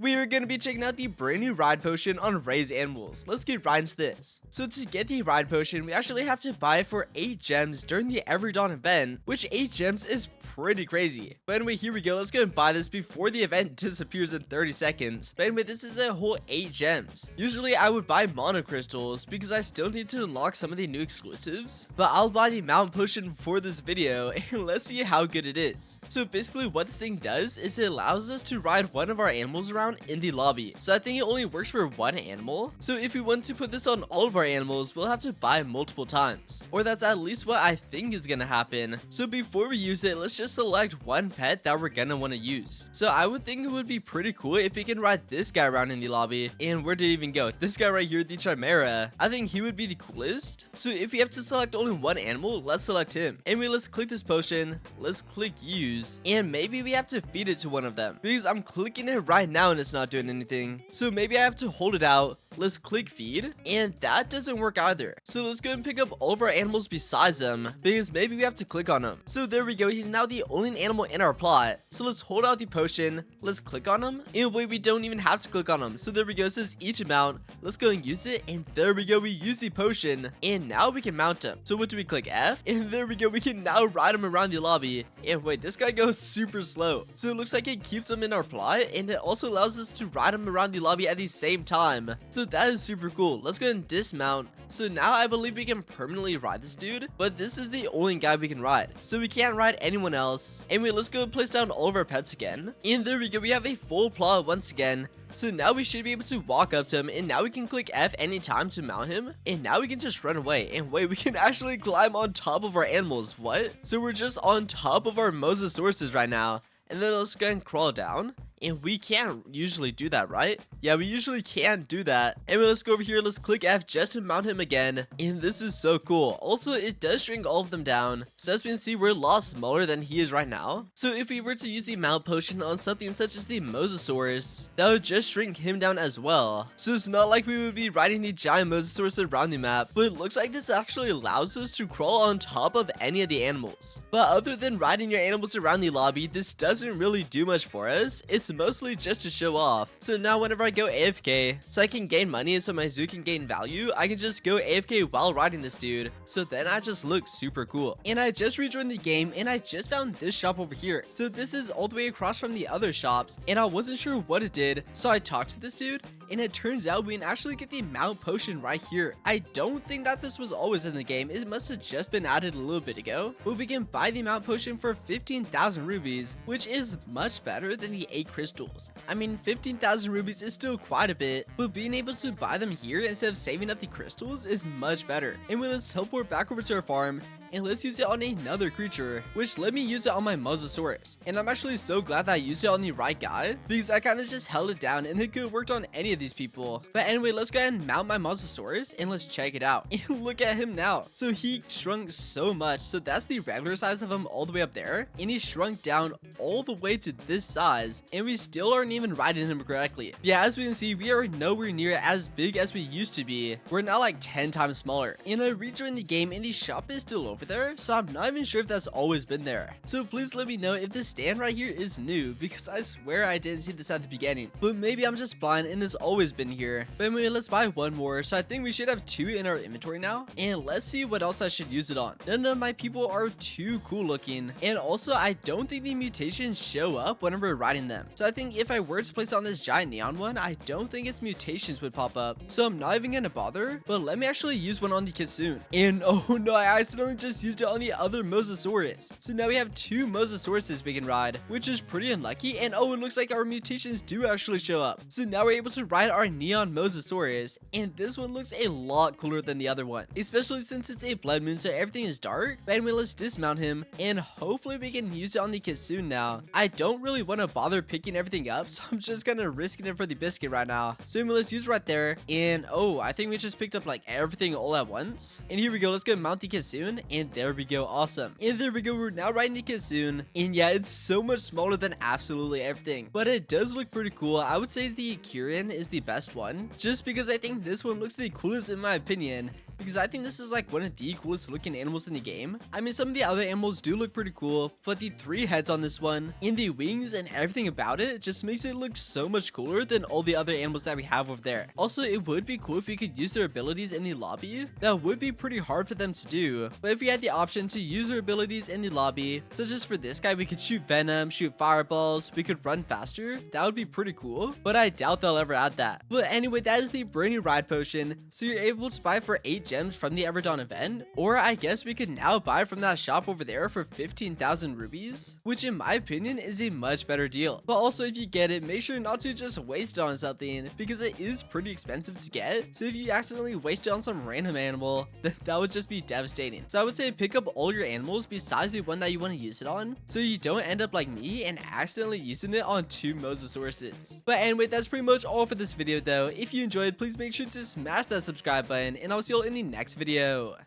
we are going to be checking out the brand new ride potion on Raise Animals. Let's get right into this. So to get the ride potion, we actually have to buy it for 8 gems during the Every Dawn event, which 8 gems is pretty crazy. But anyway, here we go. Let's go and buy this before the event disappears in 30 seconds. But anyway, this is a whole 8 gems. Usually I would buy mono crystals because I still need to unlock some of the new exclusives, but I'll buy the mount potion for this video and let's see how good it is. So basically what this thing does is it allows us to ride one of our animals around in the lobby. So I think it only works for one animal. So if we want to put this on all of our animals, we'll have to buy multiple times, or that's at least what I think is gonna happen. So before we use it, let's just select one pet that we're gonna want to use. So I would think it would be pretty cool if we can ride this guy around in the lobby. And where did it even go? This guy right here, the Chimera. I think he would be the coolest. So if we have to select only one animal, let's select him. Anyway, let's click this potion, let's click use, and maybe we have to feed it to one of them because I'm clicking it right now and it's not doing anything. So maybe I have to hold it out. Let's click feed, and that doesn't work either. So let's go and pick up all of our animals besides them, because maybe we have to click on him. So there we go, he's now the only animal in our plot. So let's hold out the potion, let's click on him, and wait, we don't even have to click on him. So there we go, it says each amount. Let's go and use it, and there we go, we use the potion, and now we can mount him. So what do we click? F, and there we go, we can now ride him around the lobby. And wait, this guy goes super slow. So it looks like it keeps him in our plot, and it also allows us to ride him around the lobby at the same time. So that is super cool. Let's go and dismount. So now I believe we can permanently ride this dude, but this is the only guy we can ride, so we can't ride anyone else. Anyway, let's go and place down all of our pets again, and there we go, we have a full plot once again. So now we should be able to walk up to him, and now we can click F anytime to mount him, and now we can just run away. And wait, we can actually climb on top of our animals. What? So we're just on top of our mosasauruses right now, and then let's go and crawl down. And we can't usually do that, right? Yeah, we usually can't do that. Anyway, let's go over here. Let's click F just to mount him again. And this is so cool. Also, it does shrink all of them down. So as we can see, we're a lot smaller than he is right now. So if we were to use the mount potion on something such as the mosasaurus, that would just shrink him down as well. So it's not like we would be riding the giant mosasaurus around the map, but it looks like this actually allows us to crawl on top of any of the animals. But other than riding your animals around the lobby, this doesn't really do much for us. It's mostly just to show off. So now whenever I go AFK, so I can gain money and so my zoo can gain value, I can just go AFK while riding this dude. So then I just look super cool. And I just rejoined the game, and I just found this shop over here. So this is all the way across from the other shops, and I wasn't sure what it did. So I talked to this dude, and it turns out we can actually get the mount potion right here. I don't think that this was always in the game. It must have just been added a little bit ago. But we can buy the mount potion for 15,000 rubies, which is much better than the 8 crystals. I mean, 15,000 rubies is still quite a bit, but being able to buy them here instead of saving up the crystals is much better. Anyway, let's teleport back over to our farm, and let's use it on another creature, which let me use it on my mosasaurus. And I'm actually so glad that I used it on the right guy, because I kind of just held it down and it could have worked on any of these people. But anyway, let's go ahead and mount my mosasaurus and let's check it out. And look at him now. So he shrunk so much. So that's the regular size of him all the way up there, and he shrunk down all the way to this size, and we still aren't even riding him correctly. Yeah, as we can see, we are nowhere near as big as we used to be. We're now like 10 times smaller. And I rejoined the game, and the shop is still over there, so I'm not even sure if that's always been there. So please let me know if this stand right here is new, because I swear I didn't see this at the beginning, but maybe I'm just blind and it's always been here. But anyway, let's buy one more. So I think we should have 2 in our inventory now, and let's see what else I should use it on. None of my people are too cool looking, and also I don't think the mutations show up whenever we're riding them. So I think if I were to place on this giant neon one, I don't think its mutations would pop up, so I'm not even gonna bother. But let me actually use one on the Kisoon. And oh no, I accidentally just used it on the other mosasaurus. So now we have 2 mosasauruses we can ride, which is pretty unlucky. And oh, it looks like our mutations do actually show up. So now we're able to ride our neon mosasaurus, and this one looks a lot cooler than the other one, especially since it's a blood moon, so everything is dark. But anyway, let's dismount him, and hopefully we can use it on the Kisoon now. I don't really want to bother picking everything up, so I'm just kind of risking it for the biscuit right now. So anyway, let's use it right there. And oh, I think we just picked up like everything all at once. And here we go, let's go mount the Kisoon, and there we go, awesome. And there we go, we're now riding the Kisoon, and yeah, it's so much smaller than absolutely everything, but it does look pretty cool. I would say the Kirin is the best one, just because I think this one looks the coolest in my opinion. because I think this is like one of the coolest looking animals in the game. I mean, some of the other animals do look pretty cool, but the 3 heads on this one and the wings and everything about it just makes it look so much cooler than all the other animals that we have over there. Also, it would be cool if we could use their abilities in the lobby. That would be pretty hard for them to do, but if we had the option to use their abilities in the lobby, such as for this guy, we could shoot venom, shoot fireballs, we could run faster, that would be pretty cool, but I doubt they'll ever add that. But anyway, that is the brand new ride potion, so you're able to buy for 8 gems from the Everdawn event, or I guess we could now buy from that shop over there for 15,000 rubies, which in my opinion is a much better deal. But also, if you get it, make sure not to just waste it on something, because it is pretty expensive to get. So if you accidentally waste it on some random animal, then that would just be devastating. So I would say pick up all your animals besides the one that you want to use it on, so you don't end up like me and accidentally using it on 2 mosasauruses. But anyway, that's pretty much all for this video though. If you enjoyed, please make sure to smash that subscribe button, and I'll see you all in the next video.